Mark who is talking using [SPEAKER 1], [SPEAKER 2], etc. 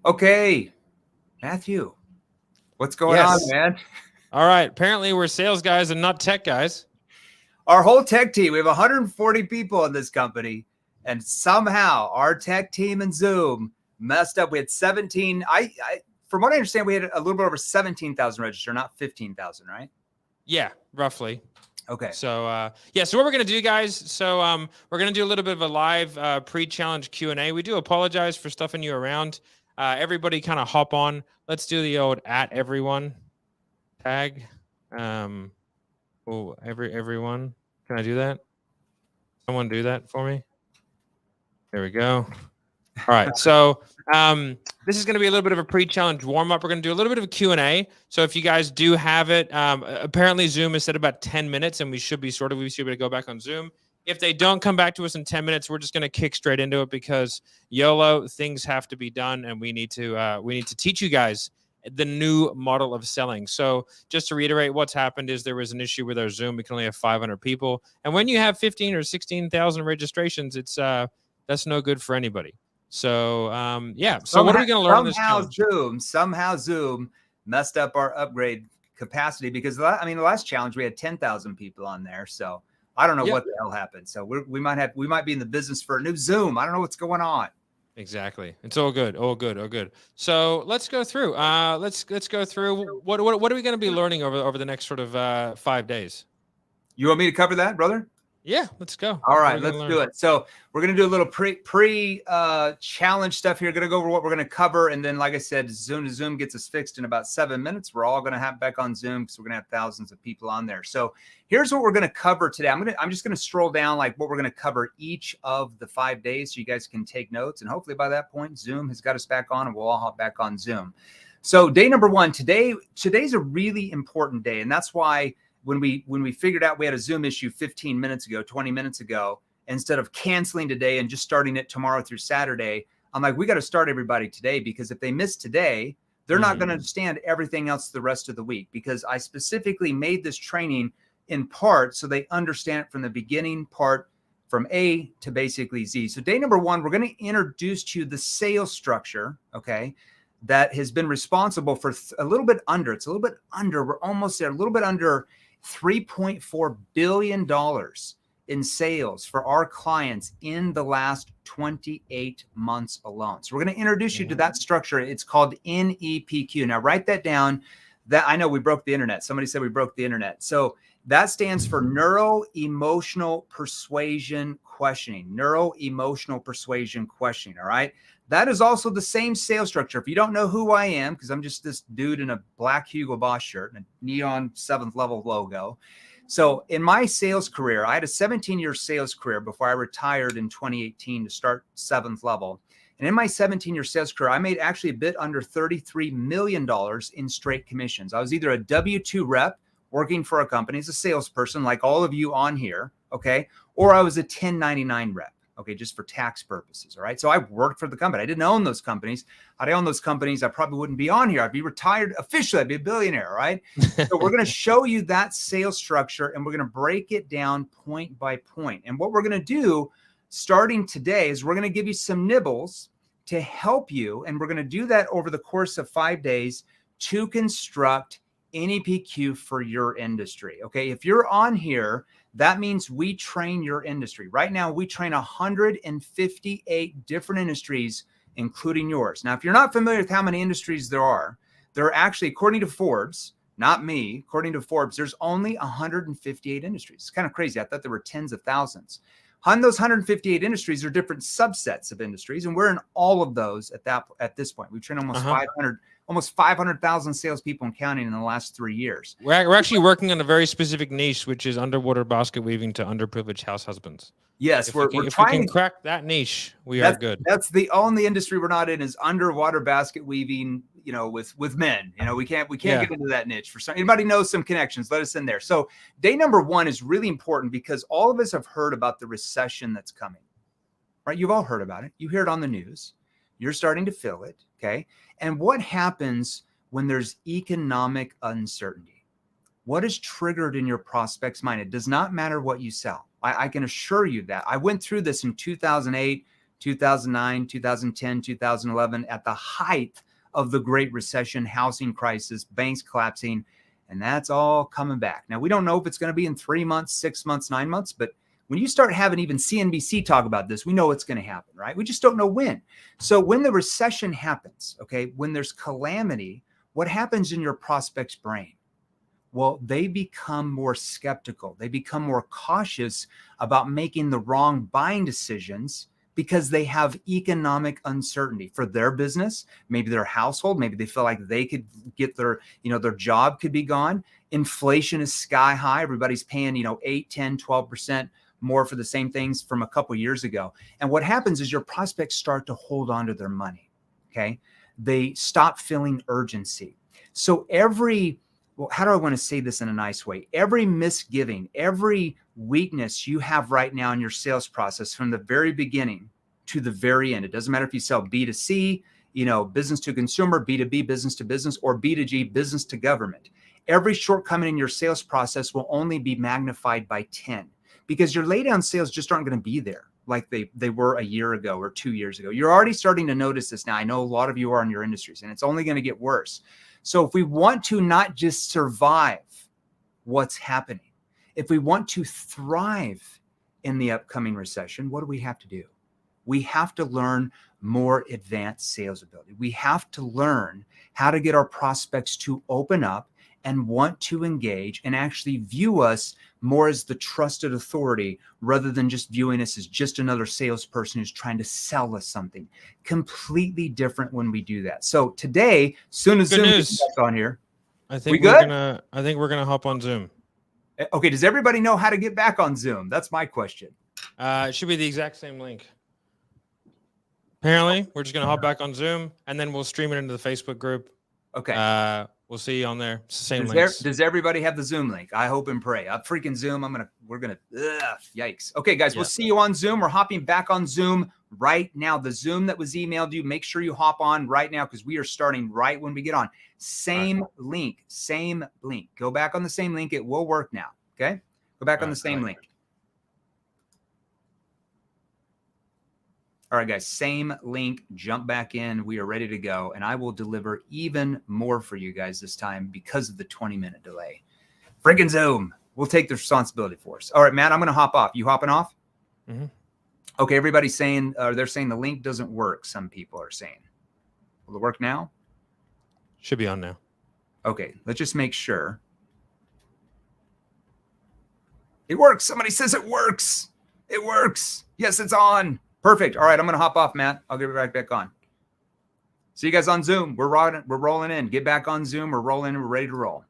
[SPEAKER 1] Okay, Matthew, what's going on,
[SPEAKER 2] Yes.
[SPEAKER 1] man?
[SPEAKER 2] All right. Apparently, we're sales guys and not tech guys.
[SPEAKER 1] Our whole tech team, we have 140 people in this company, and somehow our tech team in Zoom messed up. We had 17. From what I understand, we had a little bit over 17,000 register, not 15,000, right?
[SPEAKER 2] Yeah, roughly.
[SPEAKER 1] Okay.
[SPEAKER 2] So, so what we're going to do, guys, we're going to do a little bit of a live pre-challenge Q&A. We do apologize for stuffing you around. Everybody kind of hop on. Let's do the old @everyone tag. Everyone. Can I do that? Someone do that for me? There we go. All right. So this is going to be a little bit of a pre-challenge warm-up. We're going to do a little bit of a Q&A. So if you guys do have it, apparently Zoom has said about 10 minutes, and we should be able to go back on Zoom. If they don't come back to us in 10 minutes, we're just going to kick straight into it because YOLO, things have to be done, and we need to teach you guys the new model of selling. So just to reiterate, what's happened is there was an issue with our Zoom. We can only have 500 people. And when you have 15 or 16,000 registrations, that's no good for anybody. So So what are we going to learn on this challenge?
[SPEAKER 1] Somehow Zoom messed up our upgrade capacity because the last challenge we had 10,000 people on there. So I don't know what the hell happened. So we might be in the business for a new Zoom. I don't know what's going on.
[SPEAKER 2] Exactly. It's all good. All good. So let's go through. Let's go through. What are we going to be learning over the next sort of 5 days?
[SPEAKER 1] You want me to cover that, brother?
[SPEAKER 2] Yeah, let's go.
[SPEAKER 1] All right, let's do it. So we're going to do a little pre challenge stuff here. Going to go over what we're going to cover. And then, like I said, Zoom gets us fixed in about 7 minutes. We're all going to have back on Zoom because we're going to have thousands of people on there. So here's what we're going to cover today. I'm just going to stroll down like what we're going to cover each of the 5 days so you guys can take notes. And hopefully by that point, Zoom has got us back on and we'll all hop back on Zoom. So day number one, today's a really important day. And that's why when we figured out we had a Zoom issue 20 minutes ago, instead of canceling today and just starting it tomorrow through Saturday, I'm like, we got to start everybody today because if they miss today, they're not going to understand everything else the rest of the week because I specifically made this training in part so they understand it from the beginning part from A to basically Z. So day number one, we're going to introduce to you the sales structure, okay, that has been responsible for a little bit under $3.4 billion in sales for our clients in the last 28 months alone. So we're going to introduce you to that structure. It's called NEPQ. Now write that down. That I know we broke the internet. Somebody said we broke the internet. So that stands for neuro-emotional persuasion questioning. Neuro-emotional persuasion questioning. All right. That is also the same sales structure. If you don't know who I am, because I'm just this dude in a black Hugo Boss shirt and a neon 7th level logo. So in my sales career, I had a 17-year sales career before I retired in 2018 to start 7th level. And in my 17-year sales career, I made actually a bit under $33 million in straight commissions. I was either a W-2 rep working for a company as a salesperson, like all of you on here, okay, or I was a 1099 rep. Okay, just for tax purposes, all right? So I worked for the company. I didn't own those companies. Had I owned those companies, I probably wouldn't be on here. I'd be retired officially. I'd be a billionaire, all right? So we're going to show you that sales structure, and we're going to break it down point by point. And what we're going to do starting today is we're going to give you some nibbles to help you, and we're going to do that over the course of 5 days to construct NEPQ for your industry, okay? If you're on here, that means we train your industry. Right now, we train 158 different industries, including yours. Now, if you're not familiar with how many industries there are actually, according to Forbes, not me, according to Forbes, there's only 158 industries. It's kind of crazy. I thought there were tens of thousands. On those 158 industries are different subsets of industries, and we're in all of those at this point. We've trained almost 500,000 salespeople and counting in the last 3 years.
[SPEAKER 2] We're actually working on a very specific niche, which is underwater basket weaving to underprivileged house husbands.
[SPEAKER 1] Yes,
[SPEAKER 2] if we can crack that niche, we are good.
[SPEAKER 1] That's the only industry we're not in is underwater basket weaving, with men. We can't get into that niche. For anybody knows some connections, let us in there. So day number one is really important because all of us have heard about the recession that's coming, right? You've all heard about it. You hear it on the news. You're starting to feel it, okay? And what happens when there's economic uncertainty? What is triggered in your prospect's mind? It does not matter what you sell. I can assure you that. I went through this in 2008, 2009, 2010, 2011, at the height of the Great Recession, housing crisis, banks collapsing, and that's all coming back. Now, we don't know if it's going to be in 3 months, 6 months, 9 months, but when you start having even CNBC talk about this, we know it's going to happen, right? We just don't know when. So when the recession happens, okay, when there's calamity, what happens in your prospect's brain? Well, they become more skeptical. They become more cautious about making the wrong buying decisions because they have economic uncertainty for their business, maybe their household, maybe they feel like they could get their job could be gone. Inflation is sky high. Everybody's paying, 8, 10, 12% more for the same things from a couple of years ago. And what happens is your prospects start to hold on to their money. Okay. They stop feeling urgency. So how do I want to say this in a nice way? Every misgiving, every weakness you have right now in your sales process from the very beginning to the very end, it doesn't matter if you sell B2C, business to consumer, B2B, business to business, or B2G, business to government. Every shortcoming in your sales process will only be magnified by 10 because your laydown sales just aren't going to be there like they were a year ago or 2 years ago. You're already starting to notice this now. I know a lot of you are in your industries, and it's only going to get worse. So if we want to not just survive what's happening, if we want to thrive in the upcoming recession, what do we have to do? We have to learn more advanced sales ability. We have to learn how to get our prospects to open up and want to engage and actually view us more as the trusted authority rather than just viewing us as just another salesperson who's trying to sell us something. Completely different when we do that. So today, soon as Zoom gets back on here,
[SPEAKER 2] I think we're gonna hop on Zoom.
[SPEAKER 1] Okay, does everybody know how to get back on Zoom? That's my question.
[SPEAKER 2] It should be the exact same link. Apparently, we're just gonna hop back on Zoom and then we'll stream it into the Facebook group.
[SPEAKER 1] Okay.
[SPEAKER 2] We'll see you on there. It's the same links.
[SPEAKER 1] Does everybody have the Zoom link? I hope and pray. Freaking Zoom. Yikes. Okay, guys, we'll see you on Zoom. We're hopping back on Zoom right now. The Zoom that was emailed you, make sure you hop on right now because we are starting right when we get on. Same link. Go back on the same link. It will work now. Okay? Go back on the same link. All right, guys, same link, jump back in. We are ready to go, and I will deliver even more for you guys this time because of the 20-minute delay. Freaking Zoom. We'll take the responsibility for us. All right, Matt, I'm going to hop off. You hopping off?
[SPEAKER 2] Mm-hmm.
[SPEAKER 1] Okay, everybody's saying, they're saying the link doesn't work, some people are saying. Will it work now?
[SPEAKER 2] Should be on now.
[SPEAKER 1] Okay, let's just make sure. It works. Somebody says it works. It works. Yes, it's on. Perfect. All right, I'm going to hop off, Matt. I'll get right back on. See you guys on Zoom. We're rolling in. Get back on Zoom. We're rolling in. We're ready to roll.